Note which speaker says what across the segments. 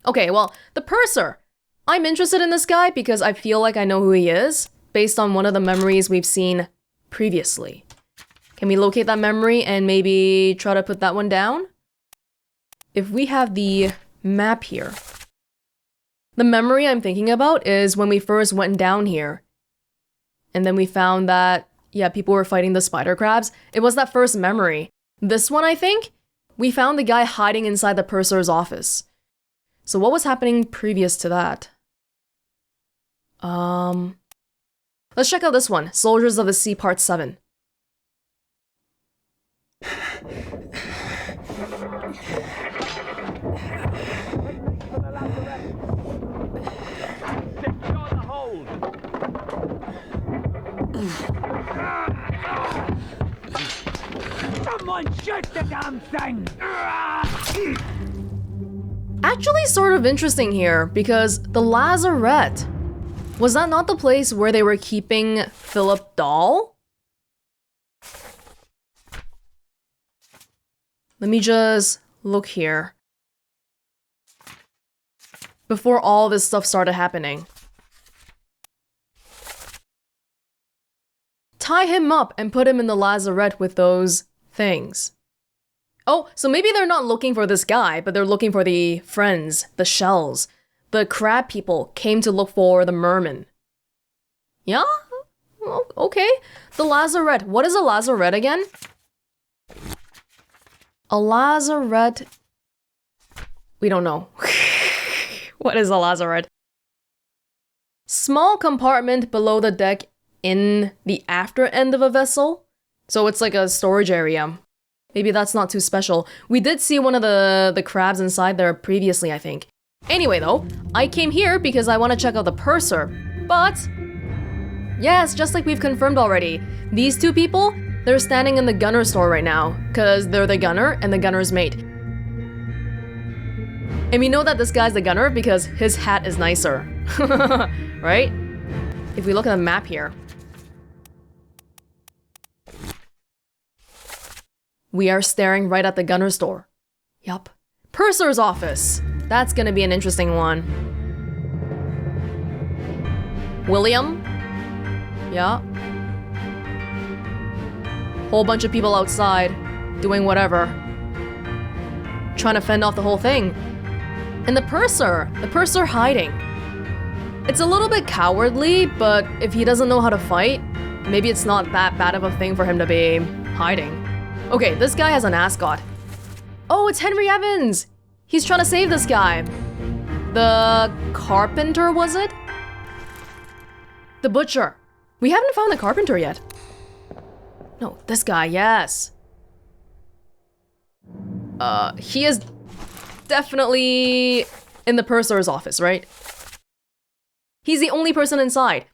Speaker 1: Okay, well, the purser. I'm interested in this guy because I feel like I know who he is, based on one of the memories we've seen previously. Can we locate that memory and maybe try to put that one down? If we have the map here. The memory I'm thinking about is when we first went down here. And then we found that, yeah, people were fighting the spider crabs. It was that first memory. This one, I think, we found the guy hiding inside the purser's office. So what was happening previous to that? Let's check out this one, Soldiers of the Sea Part 7.
Speaker 2: Someone shoot the damn thing!
Speaker 1: Actually sort of interesting here, because the lazarette, was that not the place where they were keeping Philip Dahl? Let me just look here. Before all this stuff started happening. Tie him up and put him in the lazarette with those things. Oh, so maybe they're not looking for this guy, but they're looking for the friends, the shells. The crab people came to look for the merman. Yeah? Okay. The lazarette. What is a lazarette again? A lazarette... We don't know. What is a lazarette? Small compartment below the deck in the after end of a vessel. So it's like a storage area. Maybe that's not too special. We did see one of the crabs inside there previously, I think. Anyway though, I came here because I want to check out the purser. But, yes, just like we've confirmed already, these two people, they're standing in the gunner store right now, because they're the gunner and the gunner's mate. And we know that this guy's the gunner because his hat is nicer. Right? If we look at the map here. We are staring right at the gunner store. Yup. Purser's office. That's gonna be an interesting one. William? Yeah. Whole bunch of people outside, doing whatever. Trying to fend off the whole thing. And the purser hiding. It's a little bit cowardly, but if he doesn't know how to fight, maybe it's not that bad of a thing for him to be hiding. Okay, this guy has an ascot. Oh, it's Henry Evans! He's trying to save this guy. The Carpenter, was it? The butcher. We haven't found the Carpenter yet. No, this guy, yes. He is definitely in the purser's office, right? He's the only person inside.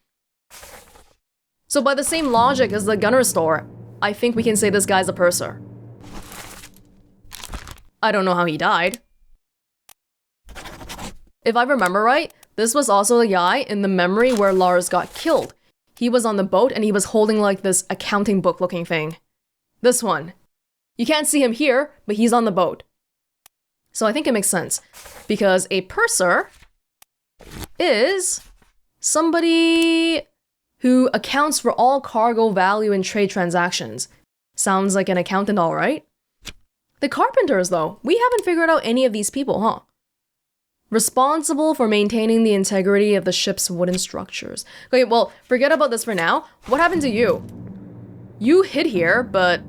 Speaker 1: So by the same logic as the gunner store, I think we can say this guy's a purser. I don't know how he died. If I remember right, this was also the guy in the memory where Lars got killed. He was on the boat and he was holding like this accounting book looking thing. This one. You can't see him here, but he's on the boat. So I think it makes sense. Because a purser is somebody who accounts for all cargo value in trade transactions. Sounds like an accountant, all right? The Carpenters, though, we haven't figured out any of these people, huh? Responsible for maintaining the integrity of the ship's wooden structures. Okay, well, forget about this for now. What happened to you? You hid here, but,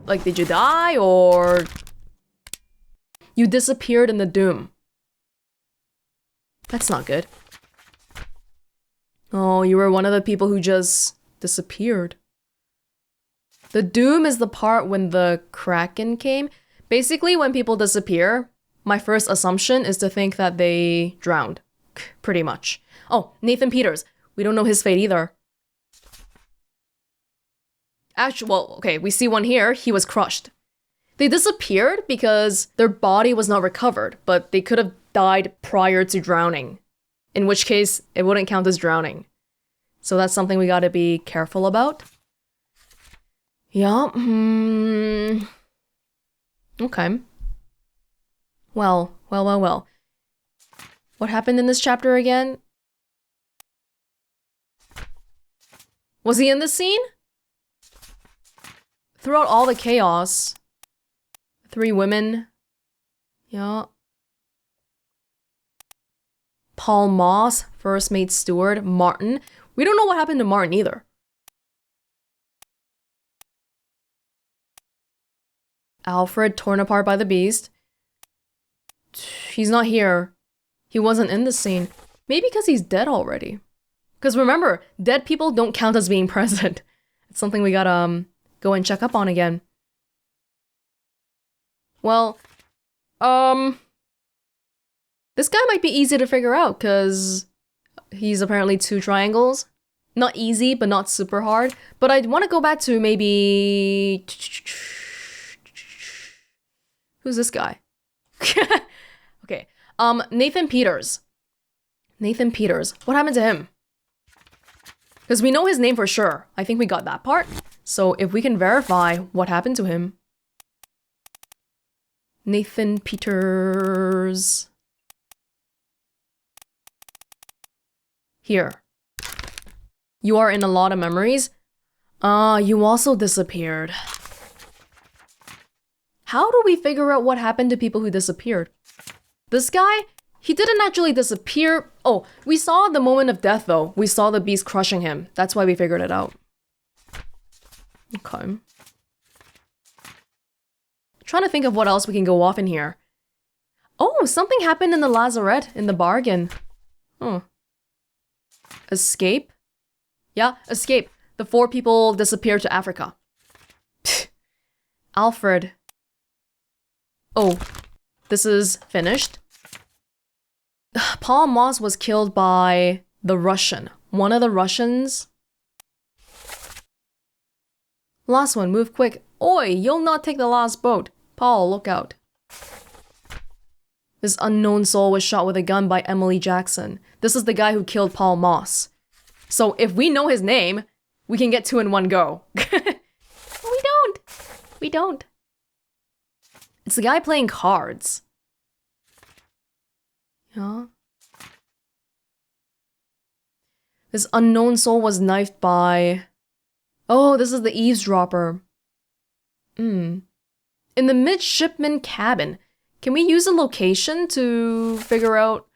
Speaker 1: like, did you die, or... You disappeared in the doom. That's not good. Oh, you were one of the people who just disappeared. The doom is the part when the Kraken came. Basically, when people disappear, my first assumption is to think that they drowned. Pretty much. Oh, Nathan Peters. We don't know his fate either. Actually, well, okay, we see one here. He was crushed. They disappeared because their body was not recovered, but they could have died prior to drowning. In which case, it wouldn't count as drowning. So that's something we gotta be careful about. Yeah, Okay. Well. What happened in this chapter again? Was he in this scene? Throughout all the chaos. 3 women. Yeah. Paul Moss, first mate steward. Martin. We don't know what happened to Martin either. Alfred, torn apart by the beast. He's not here. He wasn't in the scene. Maybe because he's dead already. Because remember, dead people don't count as being present. It's something we gotta go and check up on again. Well, this guy might be easy to figure out because he's apparently 2 triangles. Not easy, but not super hard. But I want to go back to maybe... Who's this guy? Okay. Nathan Peters. Nathan Peters. What happened to him? Because we know his name for sure. I think we got that part. So if we can verify what happened to him. Nathan Peters. Here. You are in a lot of memories. You also disappeared. How do we figure out what happened to people who disappeared? This guy, he didn't actually disappear. Oh, we saw the moment of death though. We saw the beast crushing him. That's why we figured it out. Okay. Trying to think of what else we can go off in here. Oh, something happened in the lazarette in the bargain. Oh. Escape? Yeah, escape. The 4 people disappeared to Africa. Alfred. Oh, this is finished. Paul Moss was killed by the Russian. One of the Russians. Last one, move quick. Oi, you'll not take the last boat. Paul, look out. This unknown soul was shot with a gun by Emily Jackson. This is the guy who killed Paul Moss. So if we know his name, we can get 2 in one go. We don't. We don't. It's the guy playing cards. Yeah. This unknown soul was knifed by... Oh, this is the eavesdropper. In the midshipman cabin. Can we use a location to figure out...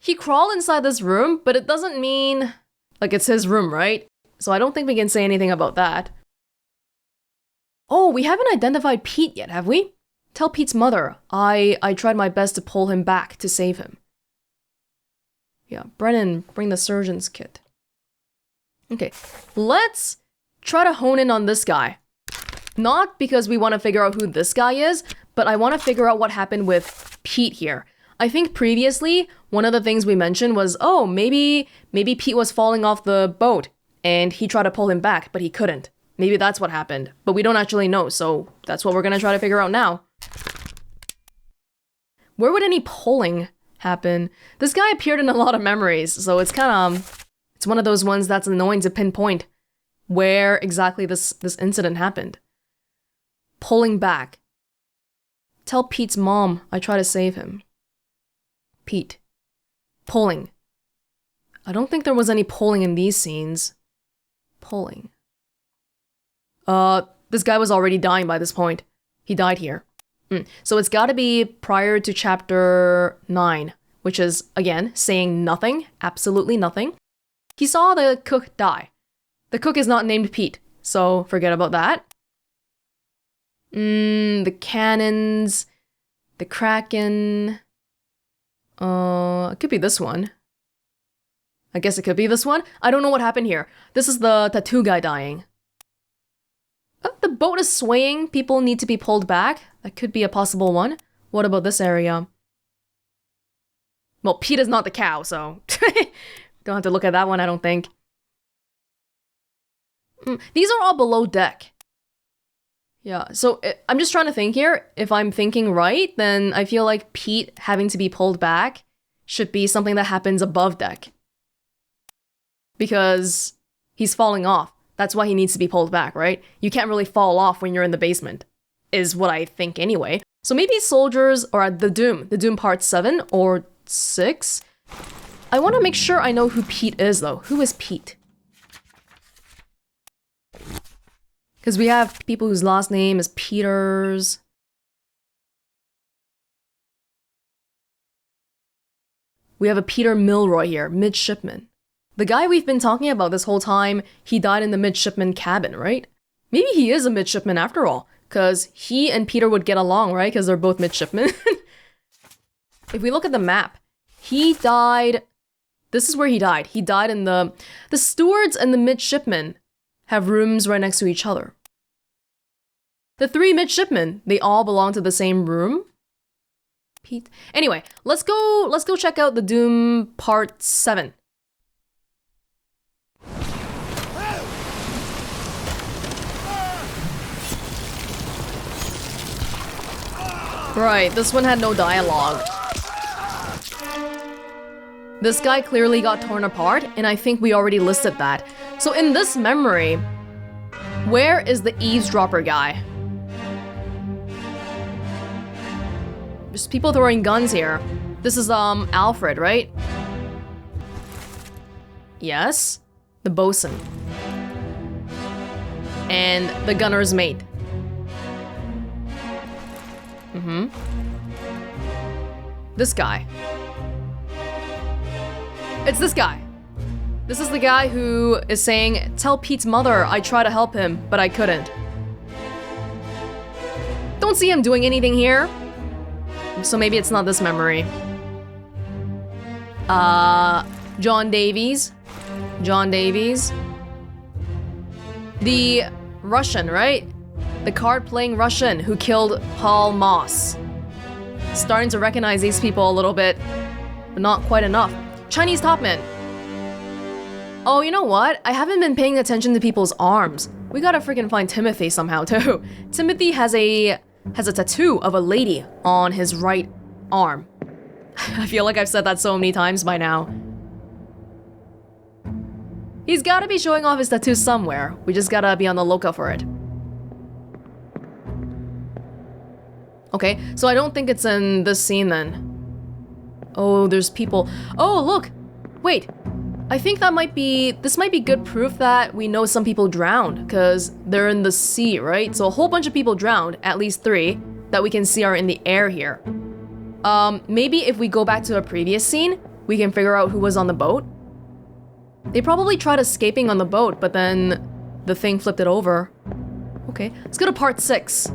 Speaker 1: He crawled inside this room, but it doesn't mean... Like, it's his room, right? So I don't think we can say anything about that. Oh, we haven't identified Pete yet, have we? Tell Pete's mother. I tried my best to pull him back to save him. Yeah, Brennan, bring the surgeon's kit. Okay, let's try to hone in on this guy. Not because we want to figure out who this guy is, but I want to figure out what happened with Pete here. I think previously, one of the things we mentioned was, oh, maybe Pete was falling off the boat and he tried to pull him back, but he couldn't. Maybe that's what happened, but we don't actually know, so that's what we're gonna try to figure out now. Where would any pulling happen? This guy appeared in a lot of memories, so it's kind of... It's one of those ones that's annoying to pinpoint where exactly this incident happened. Pulling back. Tell Pete's mom I try to save him. Pete. Pulling. I don't think there was any pulling in these scenes. Pulling. This guy was already dying by this point. He died here. So it's gotta be prior to chapter 9, which is, again, saying nothing, absolutely nothing. He saw the cook die. The cook is not named Pete, so forget about that. The cannons, the kraken. It could be this one. I guess it could be this one. I don't know what happened here. This is the tattoo guy dying. Oh, the boat is swaying. People need to be pulled back. That could be a possible one. What about this area? Well, Pete is not the cow, so don't have to look at that one, I don't think. These are all below deck. Yeah, so I'm just trying to think here. If I'm thinking right, then I feel like Pete having to be pulled back should be something that happens above deck. Because he's falling off. That's why he needs to be pulled back, right? You can't really fall off when you're in the basement, is what I think anyway. So maybe soldiers, or the Doom Part 7 or 6, I want to make sure I know who Pete is, though. Who is Pete? Because we have people whose last name is Peters. We have a Peter Milroy here, midshipman. The guy we've been talking about this whole time, he died in the midshipman cabin, right? Maybe he is a midshipman after all, because he and Peter would get along, right? Because they're both midshipmen. If we look at the map, he died... This is where he died. He died in the stewards and the midshipmen have rooms right next to each other. The 3 midshipmen, they all belong to the same room. Pete. Anyway, let's go check out the Doom Part 7. Right, this one had no dialogue. This guy clearly got torn apart, and I think we already listed that. So in this memory, where is the eavesdropper guy? There's people throwing guns here. This is, Alfred, right? Yes. The bosun. And the gunner's mate. This guy. It's this guy. This is the guy who is saying, "Tell Pete's mother I tried to help him, but I couldn't." Don't see him doing anything here. So maybe it's not this memory. John Davies. John Davies. The Russian, right? The card-playing Russian who killed Paul Moss. Starting to recognize these people a little bit, but not quite enough. Chinese topman. Oh, you know what? I haven't been paying attention to people's arms. We gotta freaking find Timothy somehow too. Timothy has a tattoo of a lady on his right arm. I feel like I've said that so many times by now. He's gotta be showing off his tattoo somewhere. We just gotta be on the lookout for it. Okay, so I don't think it's in this scene then. Oh, there's people. Oh, look! Wait. I think this might be good proof that we know some people drowned, because they're in the sea, right? So a whole bunch of people drowned, at least 3, that we can see are in the air here. Maybe if we go back to a previous scene, we can figure out who was on the boat. They probably tried escaping on the boat, but then the thing flipped it over. Okay, let's go to part 6.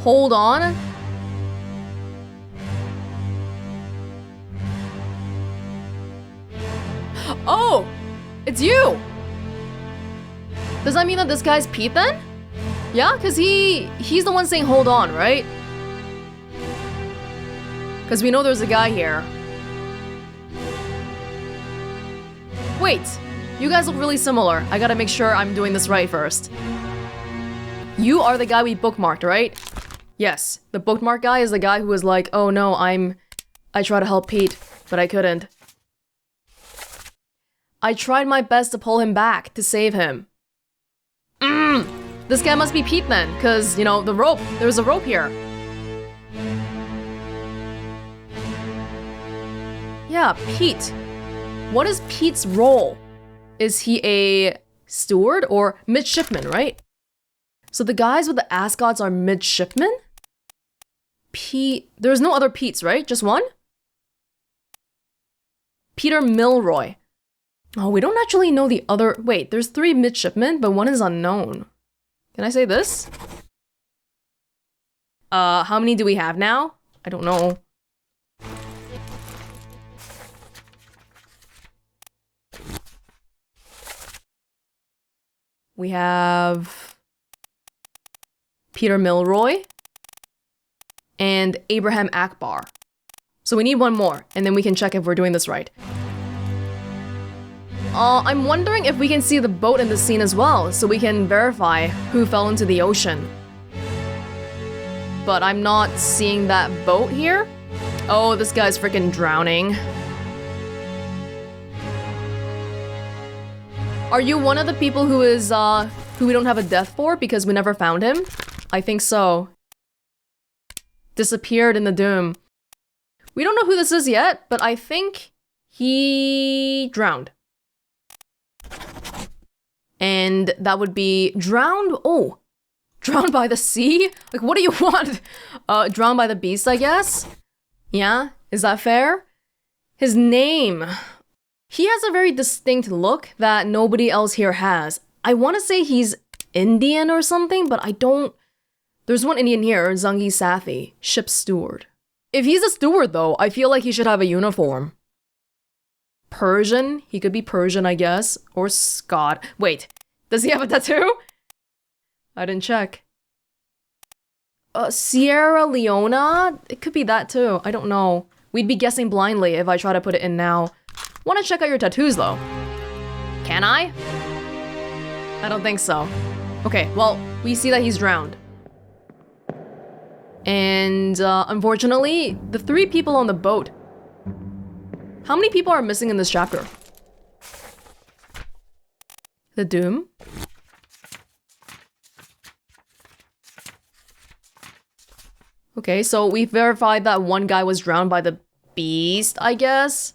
Speaker 1: Hold on. Oh! It's you! Does that mean that this guy's Pete then? Yeah, because he's the one saying hold on, right? Because we know there's a guy here. Wait, you guys look really similar. I gotta make sure I'm doing this right first. You are the guy we bookmarked, right? Yes, the bookmark guy is the guy who was like, oh no, I tried to help Pete, but I couldn't. I tried my best to pull him back, to save him. This guy must be Pete then, because, you know, the rope, there's a rope here. Yeah, Pete. What is Pete's role? Is he a steward or midshipman, right? So the guys with the ascots are midshipmen? Pete... There's no other Petes, right? Just one? Peter Milroy. Oh, we don't actually know the other... Wait, there's 3 midshipmen, but one is unknown. Can I say this? How many do we have now? I don't know. We have... Peter Milroy. And Abraham Akbar. So we need one more, and then we can check if we're doing this right. I'm wondering if we can see the boat in the scene as well, so we can verify who fell into the ocean. But I'm not seeing that boat here. Oh, this guy's freaking drowning. Are you one of the people who is, who we don't have a death for because we never found him? I think so. Disappeared in the Doom. We don't know who this is yet, but I think he drowned. And that would be drowned? Oh, drowned by the sea? Like, what do you want? Drowned by the beast, I guess? Yeah, is that fair? His name. He has a very distinct look that nobody else here has. I want to say he's Indian or something, but I don't... There's one Indian here, Zangi Sathi, ship's steward. If he's a steward though, I feel like he should have a uniform. Persian? He could be Persian, I guess. Or Scot. Wait, does he have a tattoo? I didn't check. Sierra Leona? It could be that too. I don't know. We'd be guessing blindly if I try to put it in now. Want to check out your tattoos though. Can I? I don't think so. Okay, well, we see that he's drowned. And unfortunately, the 3 people on the boat. How many people are missing in this chapter? The Doom? Okay, so we verified that one guy was drowned by the beast, I guess.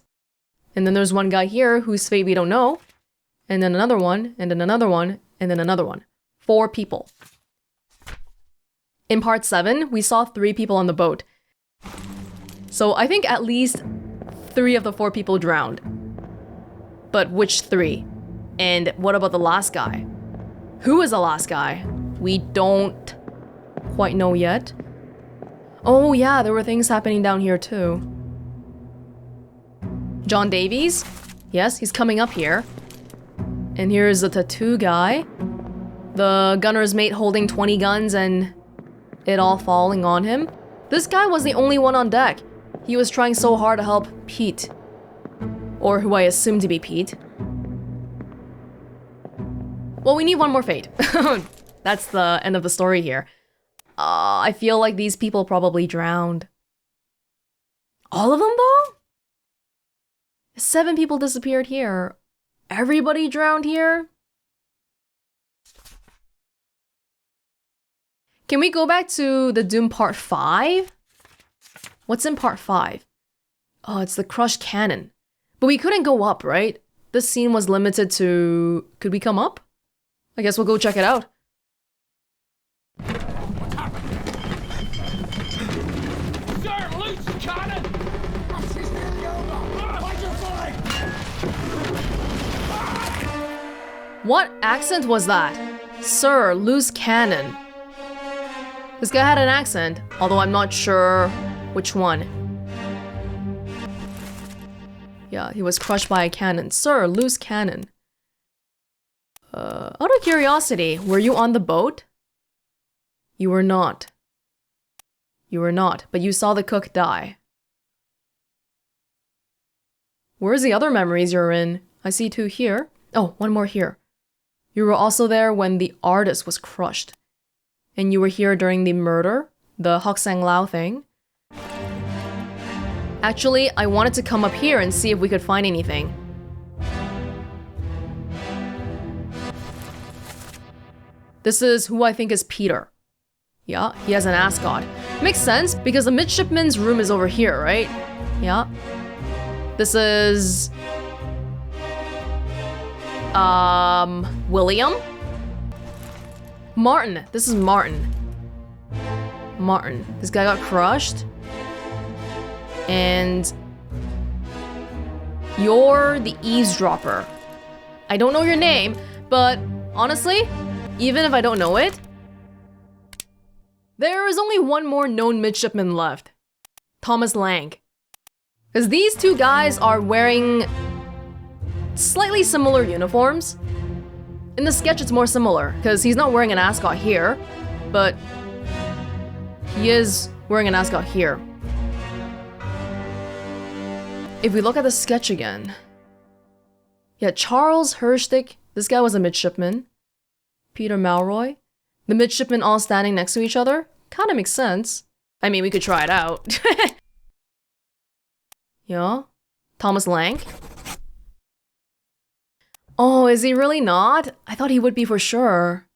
Speaker 1: And then there's one guy here whose fate we don't know. And then another one, and then another one, and then another one. 4 people. In part 7, we saw 3 people on the boat. So I think at least 3 of the 4 people drowned. But which 3? And what about the last guy? Who is the last guy? We don't quite know yet. Oh yeah, there were things happening down here too. John Davies? Yes, he's coming up here. And here's the tattoo guy. The gunner's mate holding 20 guns and it all falling on him. This guy was the only one on deck. He was trying so hard to help Pete. Or who I assume to be Pete. Well, we need one more fate. That's the end of the story here. I feel like these people probably drowned. All of them though? 7 people disappeared here. Everybody drowned here? Can we go back to the Doom part 5? What's in part 5? Oh, it's the crushed cannon. But we couldn't go up, right? This scene was limited to... Could we come up? I guess we'll go check it out.
Speaker 2: Sir, loose cannon!
Speaker 1: What accent was that? Sir, loose cannon. This guy had an accent, although I'm not sure which one. Yeah, he was crushed by a cannon. Sir, loose cannon. Out of curiosity, were you on the boat? You were not. You were not, but you saw the cook die. Where's the other memories you're in? I see 2 here. Oh, one more here. You were also there when the artist was crushed. And you were here during the murder, the Hock Sang Lao thing. Actually, I wanted to come up here and see if we could find anything. This is who I think is Peter. Yeah, he has an ascot. Makes sense, because the midshipman's room is over here, right? Yeah. This is... William? Martin. This is Martin. Martin. This guy got crushed. And... You're the eavesdropper. I don't know your name, but honestly, even if I don't know it, there is only one more known midshipman left. Thomas Lang. Because these 2 guys are wearing slightly similar uniforms. In the sketch it's more similar, because he's not wearing an ascot here, but he is wearing an ascot here. If we look at the sketch again. Yeah, Charles Hershtick, this guy was a midshipman. Peter Malroy. The midshipmen all standing next to each other. Kind of makes sense. I mean, we could try it out. Yeah. Thomas Lank. Oh, is he really not? I thought he would be for sure.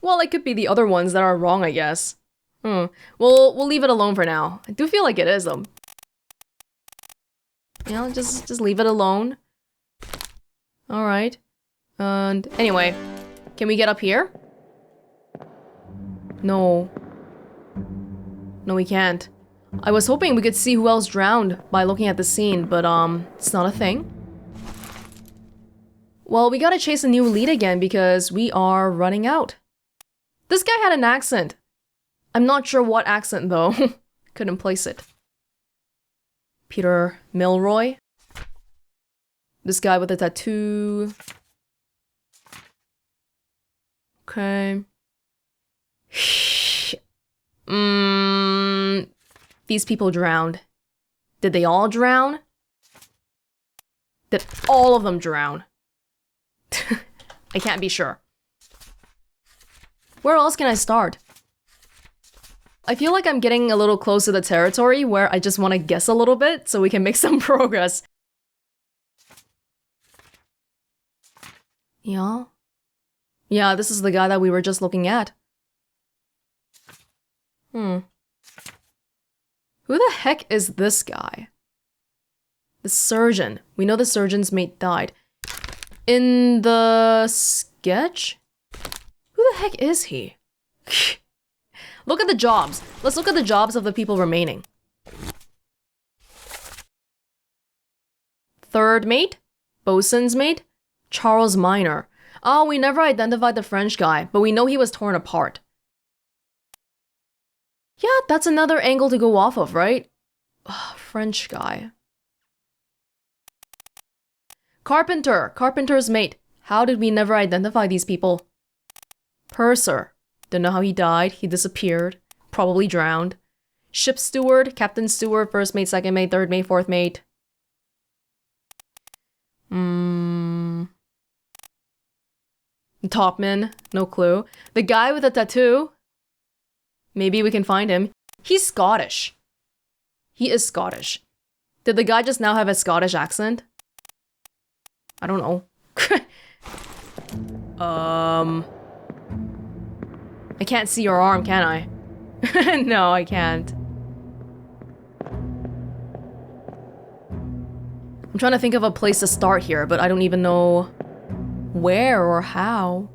Speaker 1: Well, it could be the other ones that are wrong, I guess. We'll leave it alone for now. I do feel like it is, though. You know, just leave it alone. Alright. And anyway, can we get up here? No. No, we can't. I was hoping we could see who else drowned by looking at the scene, but it's not a thing. Well, we gotta chase a new lead again because we are running out. This guy had an accent. I'm not sure what accent though. Couldn't place it. Peter Milroy. This guy with the tattoo. Okay. These people drowned. Did they all drown? Did all of them drown? I can't be sure. Where else can I start? I feel like I'm getting a little close to the territory where I just want to guess a little bit so we can make some progress. Yeah. Yeah, this is the guy that we were just looking at. Who the heck is this guy? The surgeon. We know the surgeon's mate died. In the sketch? Who the heck is he? Look at the jobs. Let's look at the jobs of the people remaining. Third mate? Bosun's mate? Charles Minor. Oh, we never identified the French guy, but we know he was torn apart. Yeah, that's another angle to go off of, right? Ugh, French guy. Carpenter. Carpenter's mate. How did we never identify these people? Purser. Don't know how he died. He disappeared. Probably drowned. Ship steward. Captain steward. First mate, second mate, third mate, fourth mate. Topman. No clue. The guy with the tattoo. Maybe we can find him. He's Scottish. He is Scottish. Did the guy just now have a Scottish accent? I don't know. I can't see your arm, can I? No, I can't. I'm trying to think of a place to start here, but I don't even know where or how.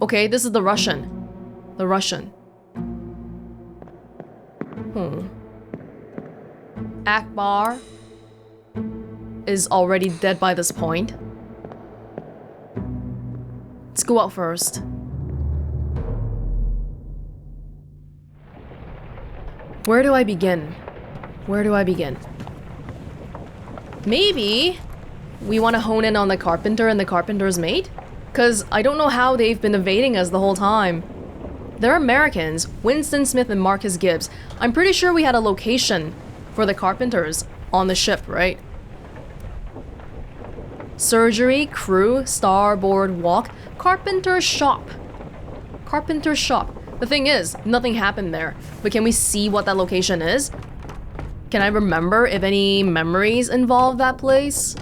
Speaker 1: Okay, this is the Russian. The Russian. Akbar is already dead by this point. Let's go out first. Where do I begin? Where do I begin? Maybe we want to hone in on the Carpenter and the Carpenter's mate? Because I don't know how they've been evading us the whole time. They're Americans, Winston Smith and Marcus Gibbs. I'm pretty sure we had a location for the Carpenters on the ship, right? Surgery, crew, starboard walk, Carpenter's shop. Carpenter's shop. The thing is, nothing happened there. But can we see what that location is? Can I remember if any memories involve that place?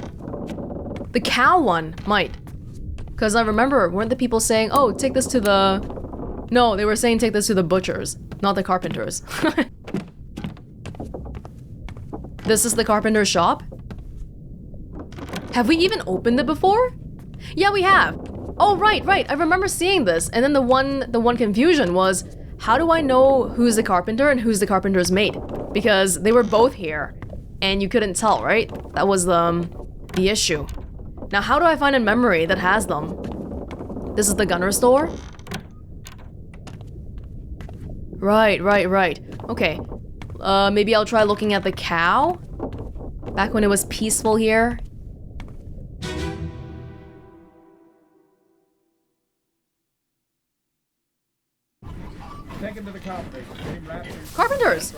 Speaker 1: The cow one might. Because I remember, weren't the people saying, oh, take this to the... No, they were saying take this to the butchers, not the Carpenters. This is the Carpenter's shop? Have we even opened it before? Yeah, we have. Oh, right. I remember seeing this. And then the one confusion was, how do I know who's the Carpenter and who's the Carpenter's mate? Because they were both here, and you couldn't tell, right? That was the issue. Now, how do I find a memory that has them? This is the gunner store? Right. Okay. Maybe I'll try looking at the cow? Back when it was peaceful here?
Speaker 2: Take him to the Carpenters.
Speaker 1: Carpenters!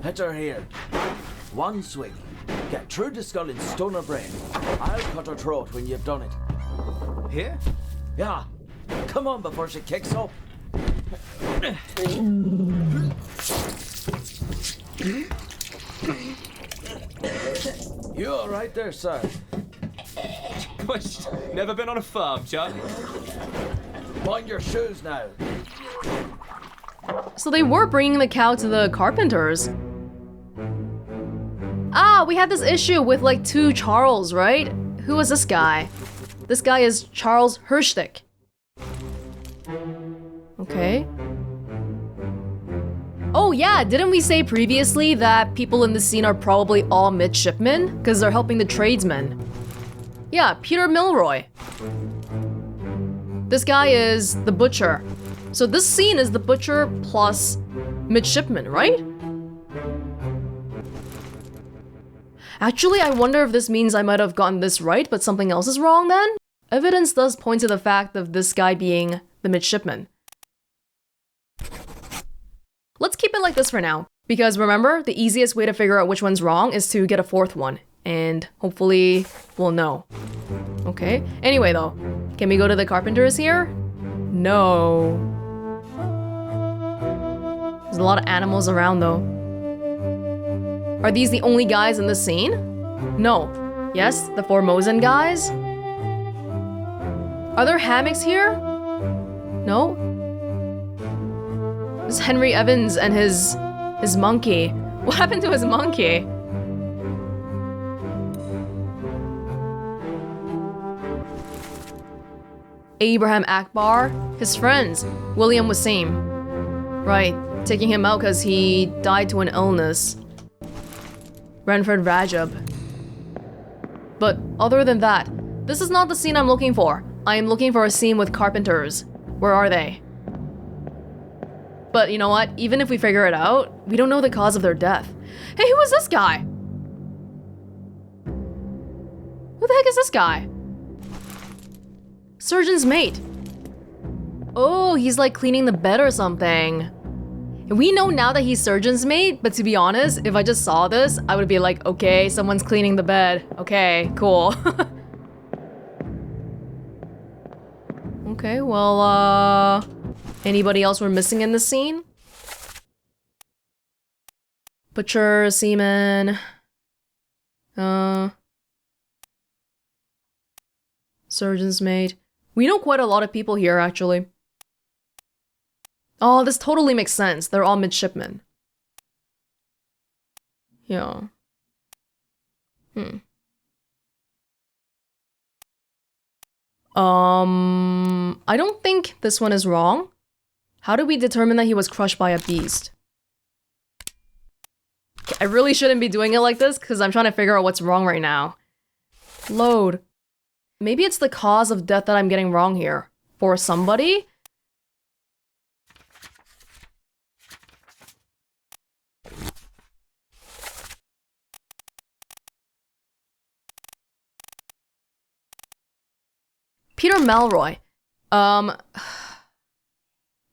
Speaker 3: Hit her here. One swing. Get through the skull and stone her brain. I'll cut her throat when you've done it.
Speaker 4: Here?
Speaker 3: Yeah. Come on before she kicks up. You all right there, sir?
Speaker 4: Gosh, never been on a farm, Chuck.
Speaker 3: Mind your shoes now.
Speaker 1: So they were bringing the cow to the Carpenters. Ah, we had this issue with like two Charles, right? Who was this guy? This guy is Charles Hirschtick. Okay. Oh yeah, didn't we say previously that people in the scene are probably all midshipmen? Because they're helping the tradesmen. Yeah, Peter Milroy. This guy is the butcher. So this scene is the butcher plus midshipman, right? Actually, I wonder if this means I might have gotten this right, but something else is wrong then? Evidence does point to the fact of this guy being the midshipman. Let's keep it like this for now, because remember, the easiest way to figure out which one's wrong is to get a fourth one, and hopefully we'll know. Okay, anyway though, can we go to the Carpenters here? No. There's a lot of animals around though. Are these the only guys in the scene? No. Yes, the Formosan guys? Are there hammocks here? No? There's Henry Evans and his monkey. What happened to his monkey? Abraham Akbar, his friends, William Wasim. Right, taking him out because he died to an illness. Renford Rajab. But other than that, this is not the scene I'm looking for. I am looking for a scene with Carpenters. Where are they? But you know what? Even if we figure it out, we don't know the cause of their death. Hey, who is this guy? Who the heck is this guy? Surgeon's mate. Oh, he's like cleaning the bed or something. We know now that he's surgeon's mate, but to be honest, if I just saw this, I would be like, okay, someone's cleaning the bed. Okay, cool. Okay, well, anybody else we're missing in the scene? Butcher, seaman, surgeon's mate. We know quite a lot of people here, actually. Oh, this totally makes sense. They're all midshipmen. Yeah. I don't think this one is wrong. How do we determine that he was crushed by a beast? I really shouldn't be doing it like this because I'm trying to figure out what's wrong right now. Load. Maybe it's the cause of death that I'm getting wrong here. For somebody? Peter Melroy.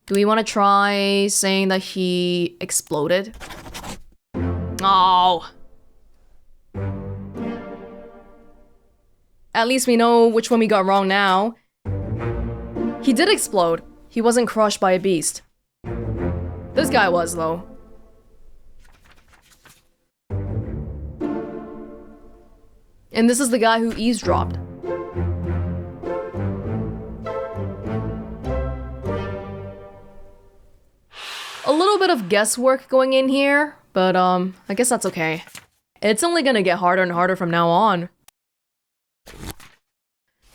Speaker 1: Do we want to try saying that he exploded? Oh. At least we know which one we got wrong now. He did explode. He wasn't crushed by a beast. This guy was, though. And this is the guy who eavesdropped. A little bit of guesswork going in here, but I guess that's okay. It's only gonna get harder and harder from now on.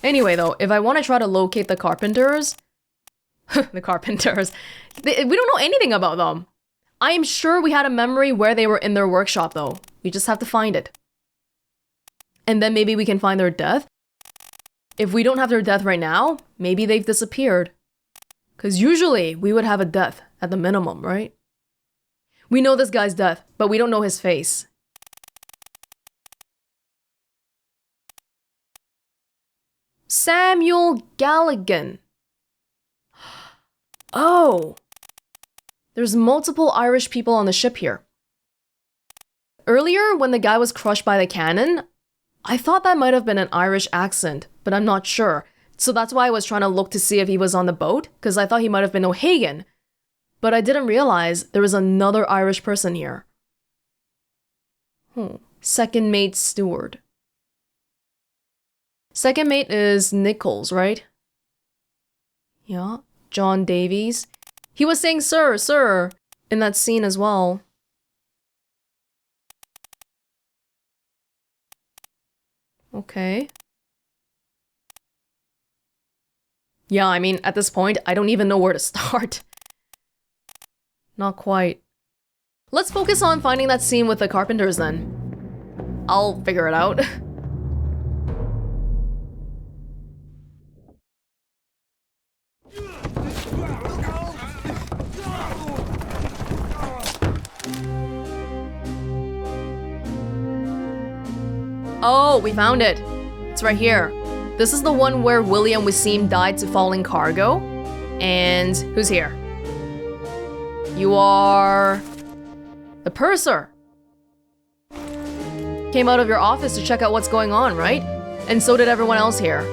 Speaker 1: Anyway though, if I want to try to locate the Carpenters... the Carpenters... we don't know anything about them. I am sure we had a memory where they were in their workshop though. We just have to find it. And then maybe we can find their death. If we don't have their death right now, maybe they've disappeared. Because usually we would have a death at the minimum, right? We know this guy's death, but we don't know his face. Samuel Galligan. Oh. There's multiple Irish people on the ship here. earlier when the guy was crushed by the cannon, I thought that might have been an Irish accent, but I'm not sure. So that's why I was trying to look to see if he was on the boat, because I thought he might have been O'Hagan. But I didn't realize there was another Irish person here. Second mate steward. Second mate is Nichols, right? Yeah, John Davies. He was saying sir, sir, in that scene as well. Okay. Yeah, I mean, at this point, I don't even know where to start. Not quite. Let's focus on finding that scene with the Carpenters then. I'll figure it out. Oh, we found it. It's right here. This is the one where William Waseem died to falling cargo. And who's here? You are... the purser. Came out of your office to check out what's going on, right? And so did everyone else here.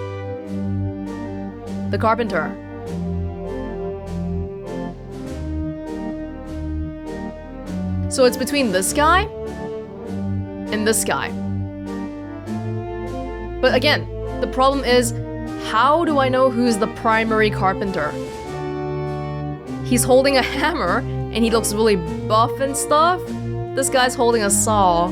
Speaker 1: The carpenter. So it's between this guy and this guy. But again, the problem is, how do I know who's the primary carpenter? He's holding a hammer, and he looks really buff and stuff. This guy's holding a saw.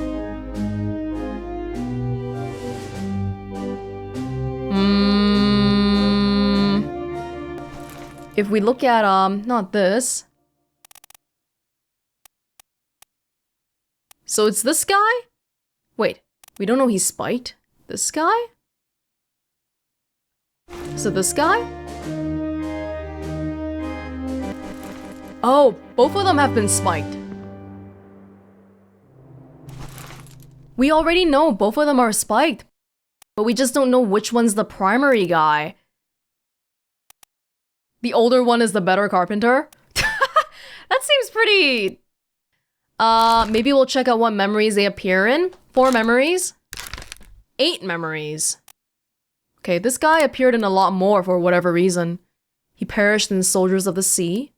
Speaker 1: If we look at, not this. So it's this guy? Wait, we don't know he's spiked? This guy? So this guy? Oh, both of them have been spiked. We already know both of them are spiked, but we just don't know which one's the primary guy. The older one is the better carpenter? That seems pretty... maybe we'll check out what memories they appear in. 4 memories? 8 memories. Okay, this guy appeared in a lot more for whatever reason. He perished in Soldiers of the Sea.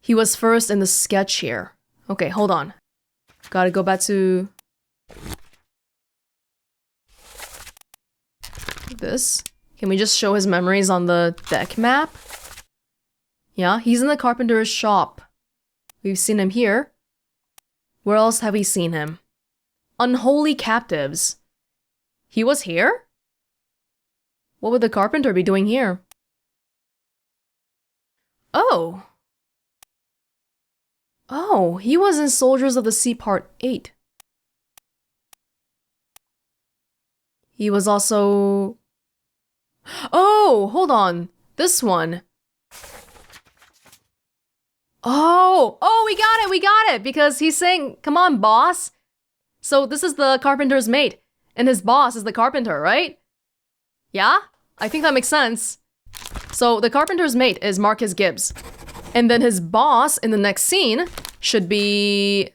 Speaker 1: He was first in the sketch here. Okay, hold on. Gotta go back to... this. Can we just show his memories on the deck map? Yeah, he's in the carpenter's shop. We've seen him here. Where else have we seen him? Unholy Captives. He was here? What would the carpenter be doing here? Oh. Oh, he was in Soldiers of the Sea Part 8. He was also... oh, hold on. This one. Oh, we got it, because he's saying, come on, boss. So this is the carpenter's mate, and his boss is the carpenter, right? Yeah? I think that makes sense. So the carpenter's mate is Marcus Gibbs, and then his boss in the next scene should be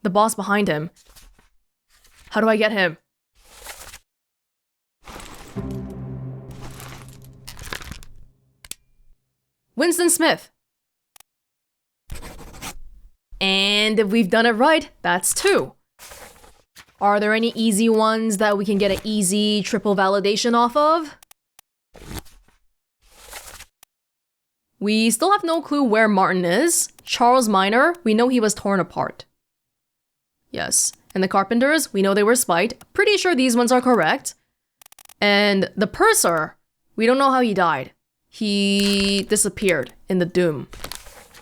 Speaker 1: the boss behind him. How do I get him? Winston Smith. And if we've done it right, that's 2. Are there any easy ones that we can get an easy triple validation off of? We still have no clue where Martin is. Charles Minor, we know he was torn apart. Yes. And the Carpenters, we know they were spiked. Pretty sure these ones are correct. And the purser, we don't know how he died. He disappeared in the Doom.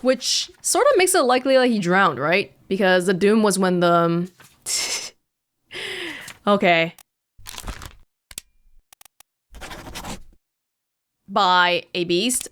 Speaker 1: Which sort of makes it likely that he drowned, right? Because the Doom was when the... okay. By a beast.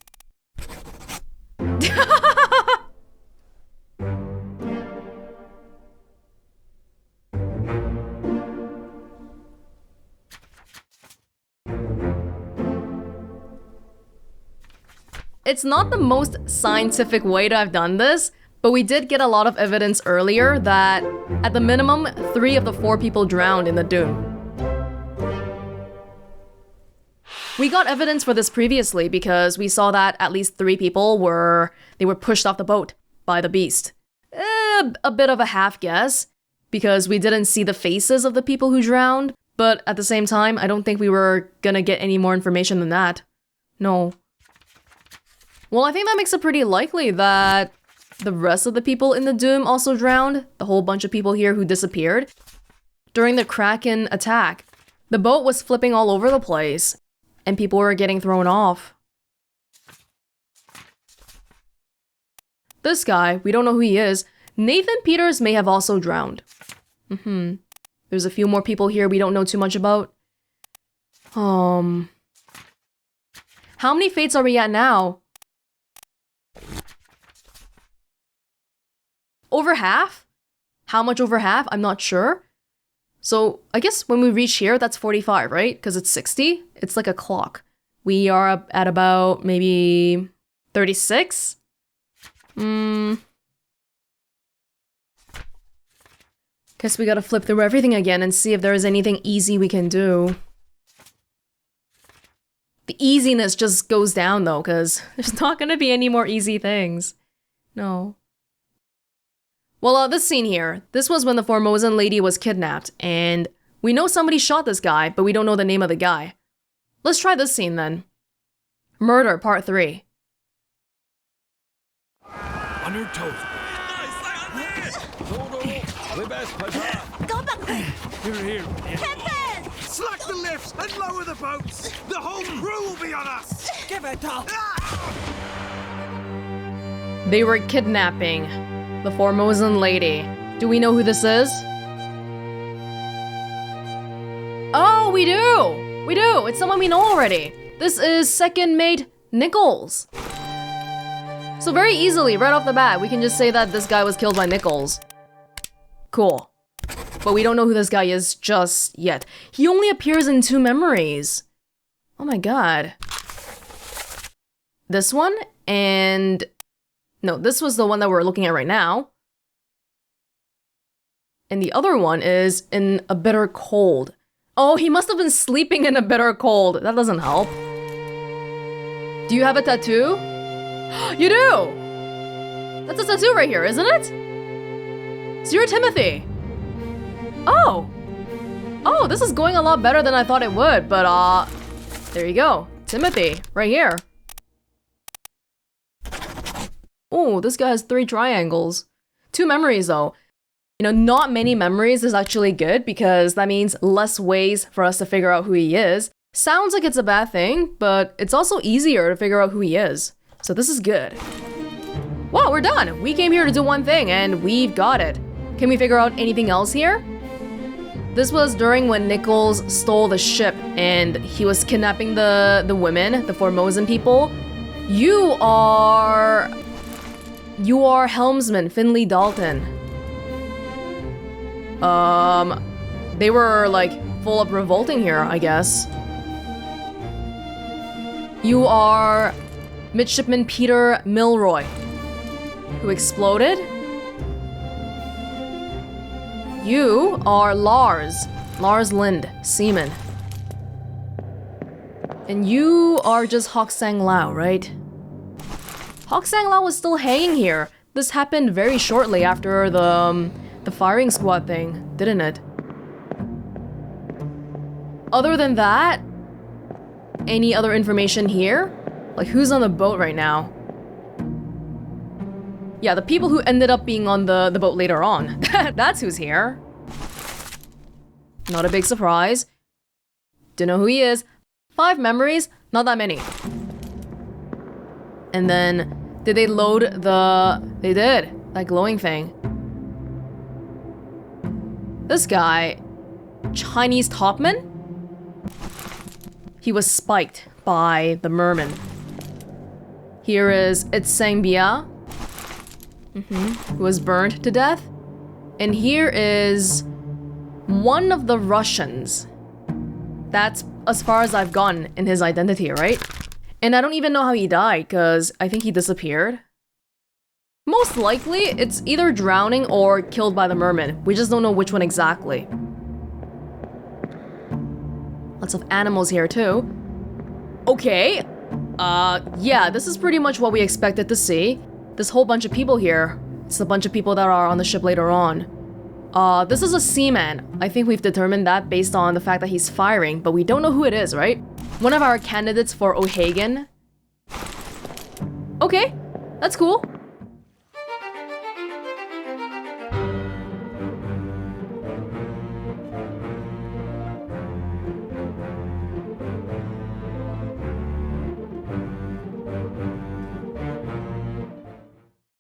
Speaker 1: It's not the most scientific way to have done this, but we did get a lot of evidence earlier that, at the minimum, 3 of the 4 people drowned in the dune. We got evidence for this previously because we saw that at least 3 people were pushed off the boat by the beast. A bit of a half guess, because we didn't see the faces of the people who drowned, but at the same time, I don't think we were gonna get any more information than that. No. Well, I think that makes it pretty likely that the rest of the people in the dune also drowned, the whole bunch of people here who disappeared. During the Kraken attack, the boat was flipping all over the place, and people were getting thrown off. This guy, we don't know who he is. Nathan Peters may have also drowned. There's a few more people here we don't know too much about. How many fates are we at now? Over half? How much over half? I'm not sure. So I guess when we reach here, that's 45, right? Because it's 60. It's like a clock. We are up at about maybe 36? Guess we gotta flip through everything again and see if there is anything easy we can do. The easiness just goes down though, because there's not gonna be any more easy things. No. Well, this scene here, this was when the Formosan lady was kidnapped, and we know somebody shot this guy, but we don't know the name of the guy. Let's try this scene then. Murder, part 3.
Speaker 2: On your toes.
Speaker 5: Go back there!
Speaker 2: Here.
Speaker 5: Captain!
Speaker 2: Slack the lifts and lower the boats. The whole crew will be on us.
Speaker 5: Give it up!
Speaker 1: They were kidnapping the Formosan lady. Do we know who this is? Oh, we do! We do! It's someone we know already. This is second mate Nichols. So very easily, right off the bat, we can just say that this guy was killed by Nichols. Cool. But we don't know who this guy is just yet. He only appears in 2 memories. Oh my god. This one and... No, this was the one that we're looking at right now. And the other one is in a bitter cold. Oh, he must have been sleeping in a bitter cold. That doesn't help. Do you have a tattoo? You do! That's a tattoo right here, isn't it? So you're Timothy. Oh! Oh, this is going a lot better than I thought it would, but there you go. Timothy, right here. Oh, this guy has 3 triangles. 2 memories though. You know, not many memories is actually good because that means less ways for us to figure out who he is. Sounds like it's a bad thing, but it's also easier to figure out who he is. So this is good. Wow, we're done! We came here to do one thing and we've got it. Can we figure out anything else here? This was during when Nichols stole the ship and he was kidnapping the women, the Formosan people. You are helmsman Finley Dalton. They were like full up revolting here, I guess. You are Midshipman Peter Milroy, who exploded. You are Lars Lind, seaman. And you are just Hock Sang Lao, right? Hock Sang Lao was still hanging here. This happened very shortly after the firing squad thing, didn't it? Other than that, any other information here? Like, who's on the boat right now? Yeah, the people who ended up being on the boat later on. That's who's here. Not a big surprise. Don't know who he is. 5 memories, not that many. And then, did they load They did, that glowing thing. This guy, Chinese topman? He was spiked by the merman. Here is Itseng Bia, who was burned to death. And here is one of the Russians. That's as far as I've gotten in his identity, right? And I don't even know how he died, because I think he disappeared. Most likely, it's either drowning or killed by the merman. We just don't know which one exactly. Lots of animals here, too. Okay. Yeah, this is pretty much what we expected to see. This whole bunch of people here. It's a bunch of people that are on the ship later on. This is a seaman. I think we've determined that based on the fact that he's firing, but we don't know who it is, right? One of our candidates for O'Hagan. Okay, that's cool.